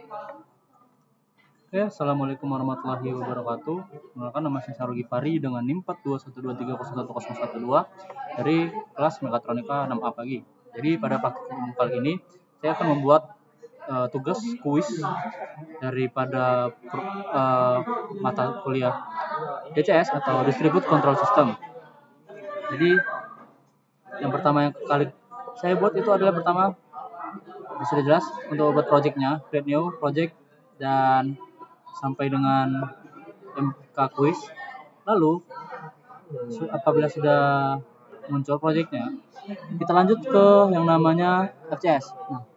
Oke, assalamualaikum warahmatullahi wabarakatuh. Perkenalkan, nama saya Syarul Gifari dengan NIM 4212301012 dari kelas Mekatronika 6A pagi. Jadi pada praktikum kali ini saya akan membuat tugas kuis daripada mata kuliah DCS atau Distribute Control System. Jadi yang pertama yang kali saya buat itu adalah pertama, sudah jelas untuk buat projectnya, create new project dan sampai dengan MK quiz. Lalu apabila sudah muncul projectnya, kita lanjut ke yang namanya FCS. Nah,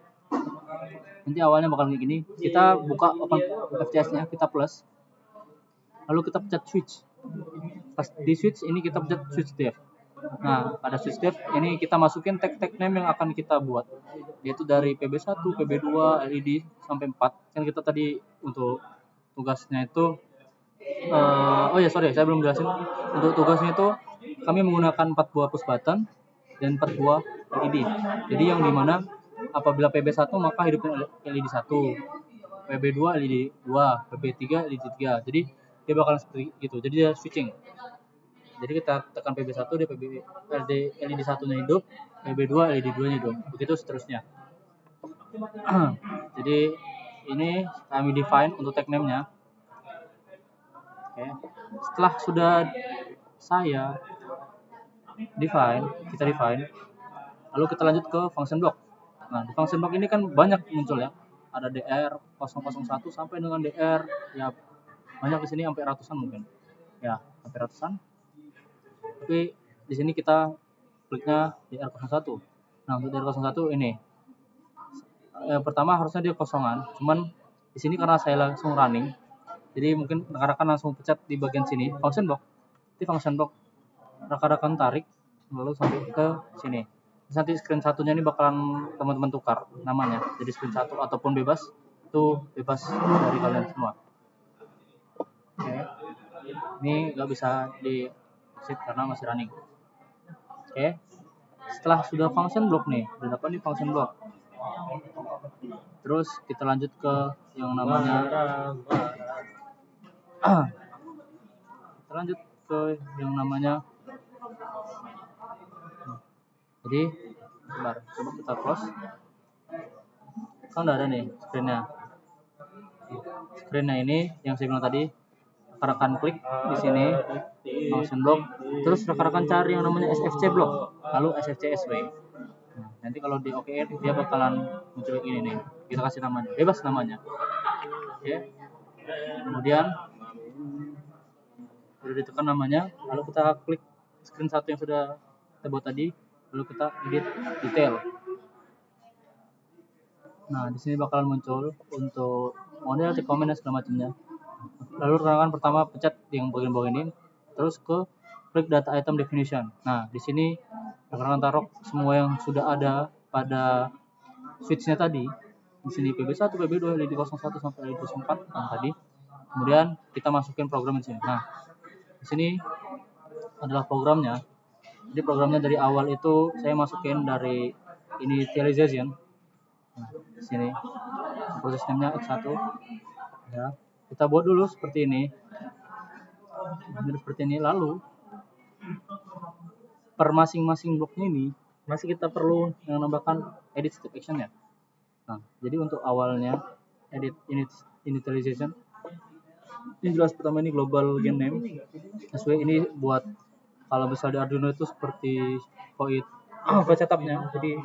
nanti awalnya bakal kayak gini, kita buka open FCS-nya, kita plus, lalu kita pencet switch. Pas di switch ini kita pencet switch dev. Nah, pada switch dev ini kita masukin tag name yang akan kita buat, yaitu dari PB1, PB2, LED sampai 4. Kan kita tadi untuk tugasnya itu saya belum jelasin. Untuk tugasnya itu kami menggunakan 4 buah push button dan 4 buah LED. Jadi yang dimana apabila PB1 maka hidupin LED 1, PB2 LED 2, PB3 LED 3. Jadi dia bakalan seperti itu. Jadi dia switching. Jadi kita tekan PB1, dia LED 1-nya hidup, PB2 LED 2-nya hidup. Begitu seterusnya. Jadi ini kami define untuk tag name-nya. Oke. Setelah sudah saya kita define, lalu kita lanjut ke function block. Nah, di function block ini kan banyak muncul ya. Ada DR 001 sampai dengan DR ya banyak di sini sampai ratusan mungkin. Ya, sampai ratusan. Tapi di sini kita kliknya DR01. Nah, untuk DR01 ini pertama harusnya dia kosongan, cuman di sini karena saya langsung running, jadi mungkin rekan-rekan langsung pencet di bagian sini function block. Di function block rekan-rekan tarik lalu sampai ke sini. Nanti screen satunya ini bakalan teman-teman tukar namanya jadi screen 1 ataupun bebas, itu bebas dari kalian semua. Oke. Ini nggak bisa di save karena masih running. Oke. Setelah sudah function block nih, udah dapat nih function block. Terus kita lanjut ke yang namanya jadi sebentar, coba kita close. Kan udah ada nih screennya ini yang saya bilang tadi. Rekan-rekan klik di sini function block, terus rekan-rekan cari yang namanya SFC block, lalu SFC SW. Nah, nanti kalau di OKR dia bakalan muncul ini nih, kita kasih namanya, bebas namanya. Oke. Kemudian sudah ditekan namanya, lalu kita klik screen 1 yang sudah kita buat tadi, lalu kita edit detail. Nah, di sini bakalan muncul untuk model, komen dan segala macamnya. Lalu rekan pertama pencet yang bagian-bagian ini, terus ke klik data item definition. Nah, di sini rekan taruh semua yang sudah ada pada switch-nya tadi. Di sini PB1, PB2, LED 01 sampai LED 04 yang tadi. Kemudian kita masukin program di sini. Nah, di sini adalah programnya. Jadi programnya dari awal itu saya masukin dari initialization. Nah, di sini proses name-nya X1. Ya. Kita buat dulu seperti ini. Lalu per masing-masing bloknya ini masih kita perlu yang nambahkan edit step action ya. Nah, jadi untuk awalnya edit initialization ini jelas pertama ini global game name. Sesuai ini buat kalau misalnya di Arduino itu seperti void setupnya. Jadi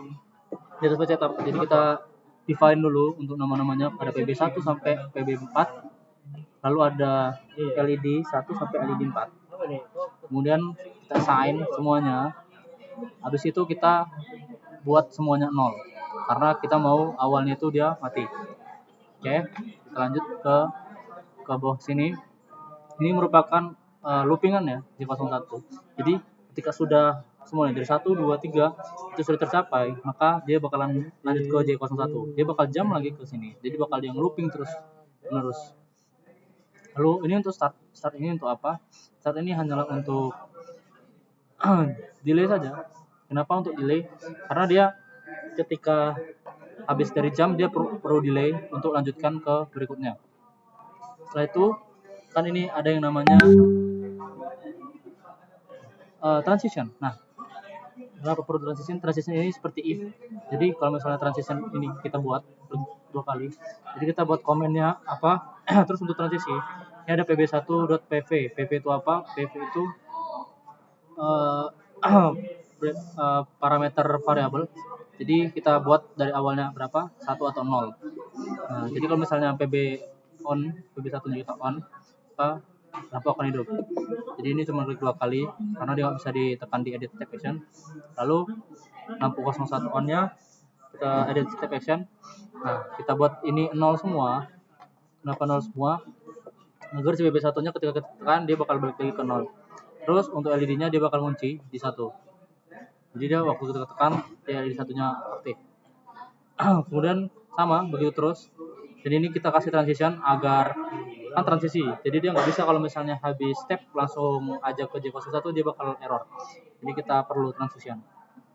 di atas setup. Jadi kita define dulu untuk nama-namanya pada PB1 sampai PB4. Lalu ada LED 1 sampai LED 4. Kemudian kita assign semuanya. Habis itu kita buat semuanya 0 karena kita mau awalnya itu dia mati. Oke, kita lanjut ke bawah sini. Ini merupakan loopingan ya di 01. Jadi ketika sudah semuanya dari 1, 2, 3 itu sudah tercapai, maka dia bakalan lanjut ke J01. Dia bakal jump lagi ke sini. Jadi bakal yang looping terus menerus. Lalu ini untuk start ini untuk apa? Start ini hanyalah untuk delay saja. Kenapa untuk delay? Karena dia ketika habis dari jam dia perlu delay untuk lanjutkan ke berikutnya. Setelah itu kan ini ada yang namanya transition. Nah, kenapa perlu transition? Transition ini seperti if. Jadi kalau misalnya transition ini kita buat 2 kali, jadi kita buat komennya apa, terus untuk transisi ini ada pb1.pv. pv itu apa? Pv itu parameter variabel. Jadi kita buat dari awalnya berapa? 1 atau 0. Nah, jadi kalau misalnya pb1 kita on, maka lampu akan hidup. Jadi ini cuma klik 2 kali karena dia nggak bisa ditekan di edit step action. Lalu lampu 01 on nya kita edit step action. Nah, kita buat ini 0 semua. Kenapa 0 semua? Agar si pb1 nya ketika kita tekan dia bakal balik lagi ke 0. Terus untuk LED nya dia bakal kunci di 1. Jadi dia waktu kita tekan dia LED satunya aktif. Kemudian sama begitu terus. Jadi ini kita kasih transition agar kan transisi. Jadi dia nggak bisa kalau misalnya habis step langsung aja ke J01 dia bakal error. Jadi kita perlu transition.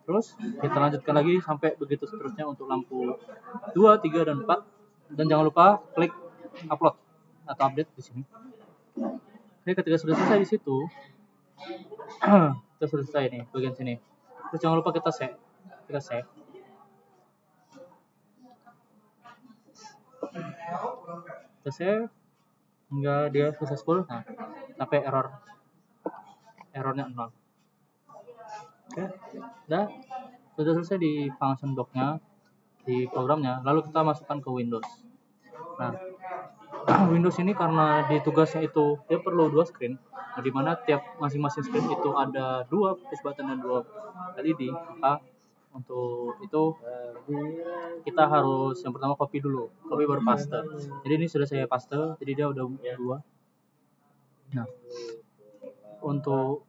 Terus kita lanjutkan lagi sampai begitu seterusnya untuk lampu 2, 3 dan 4. Dan jangan lupa klik upload atau update di sini. Oke, ketika sudah selesai di situ, kita sudah selesai nih bagian sini. Terus jangan lupa kita save. Kita save. Kita save hingga dia successful. Nah, sampai errornya 0. Oke, udah sudah selesai di function block-nya, di programnya. Lalu kita masukkan ke Windows. Nah, Windows ini karena di tugasnya itu dia perlu 2 screen, di mana tiap masing-masing screen itu ada 2 push button dan 2 LED. Maka untuk itu kita harus yang pertama copy dulu, copy baru paste. Jadi ini sudah saya paste, jadi dia udah 2. Nah, untuk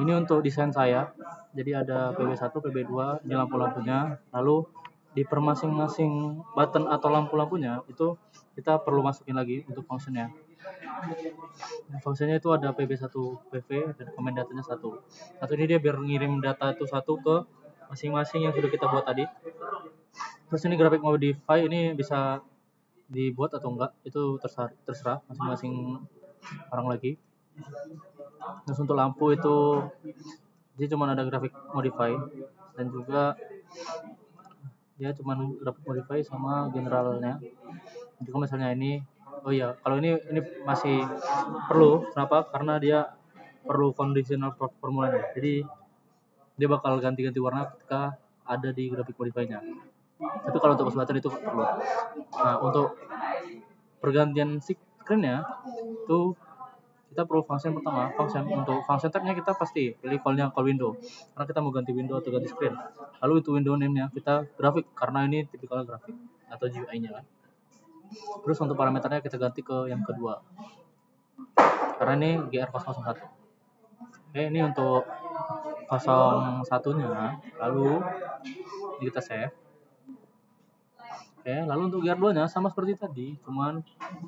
ini untuk desain saya. Jadi ada PB1, PB2, ini lampu-lampunya. Lalu di per masing-masing button atau lampu-lampunya itu kita perlu masukin lagi untuk fungsinya. Fungsinya itu ada PB1 PV dan comment datanya 1. Satu ini dia biar ngirim data itu 1 ke masing-masing yang sudah kita buat tadi. Terus ini graphic modify ini bisa dibuat atau enggak itu terserah masing-masing orang lagi. Terus untuk lampu itu dia cuma ada graphic modify dan juga dia cuma graphic modify sama generalnya. Jadi kalau misalnya ini kalau ini masih perlu. Kenapa? Karena dia perlu conditional formulanya. Jadi dia bakal ganti-ganti warna ketika ada di graphic modify-nya. Tapi kalau untuk button itu perlu. Nah, untuk pergantian screen-nya itu kita perlu function pertama. Untuk function tab-nya kita pasti pilih call window karena kita mau ganti window atau ganti screen. Lalu itu window name-nya kita grafik karena ini tipikal grafik atau GUI-nya kan. Terus untuk parameternya kita ganti ke yang kedua karena ini GR001. Oke, ini untuk 01-nya. Lalu ini kita save. Oke, lalu untuk GR2-nya sama seperti tadi, cuman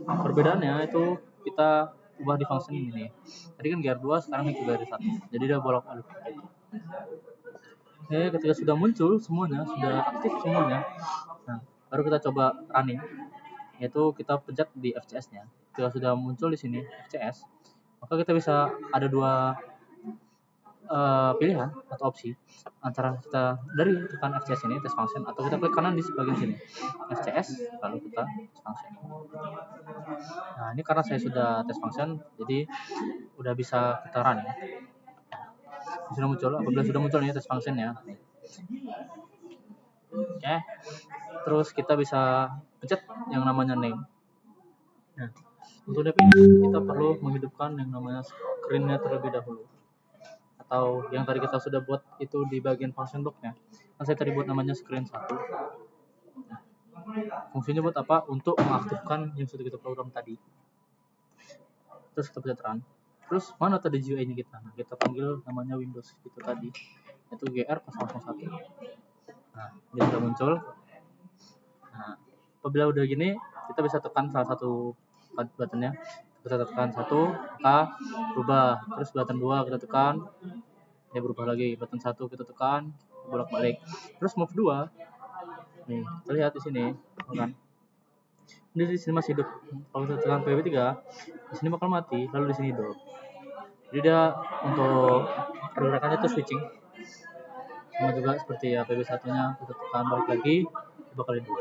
perbedaannya itu kita ubah di function ini. Tadi kan GR2, sekarang ini GR1. Jadi dia bolak balik. Oke, ketika sudah muncul semuanya, sudah aktif semuanya. Nah, baru kita coba running. Yaitu kita pencet di FCS-nya. Ketika sudah muncul di sini FCS, maka kita bisa ada 2 pilihan atau opsi antara kita dari tekan FCS ini test function atau kita klik kanan di bagian sini FCS lalu kita test function. Nah, ini karena saya sudah test function jadi udah bisa kita run ya. Sudah muncul, apabila sudah muncul nih test function-nya. Oke. Terus kita bisa pencet yang namanya name. Nah, untuk DP ini kita perlu menghidupkan yang namanya screen-nya terlebih dahulu. Atau yang tadi kita sudah buat itu di bagian function block-nya. Kan saya tadi buat namanya screen 1. Nah, fungsinya buat apa? Untuk mengaktifkan yang sudah kita program tadi. Terus kita pencet run. Terus mana tadi GUI-nya kita? Nah, kita panggil namanya Windows itu tadi. Itu GR001. Nah, dia sudah muncul. Nah, apabila udah gini, kita bisa tekan salah satu buttonnya. Kita tekan 1, maka berubah. Terus button 2 kita tekan, dia berubah lagi. Button 1 kita tekan, bolak-balik. Terus move 2, nih kita lihat di sini, kan? Ini di sini masih hidup. Kalau kita tekan PB3, di sini bakal mati, lalu di sini hidup. Jadi dia untuk pergerakannya itu switching. Sama juga seperti ya PB1-nya, kita tekan balik lagi, dia bakal hidup.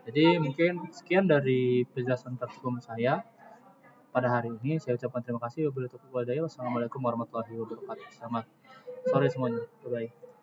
Jadi mungkin sekian dari penjelasan praktikum saya pada hari ini. Saya ucapkan terima kasih. Wassalamualaikum warahmatullahi wabarakatuh. Selamat sore semuanya. Bye-bye.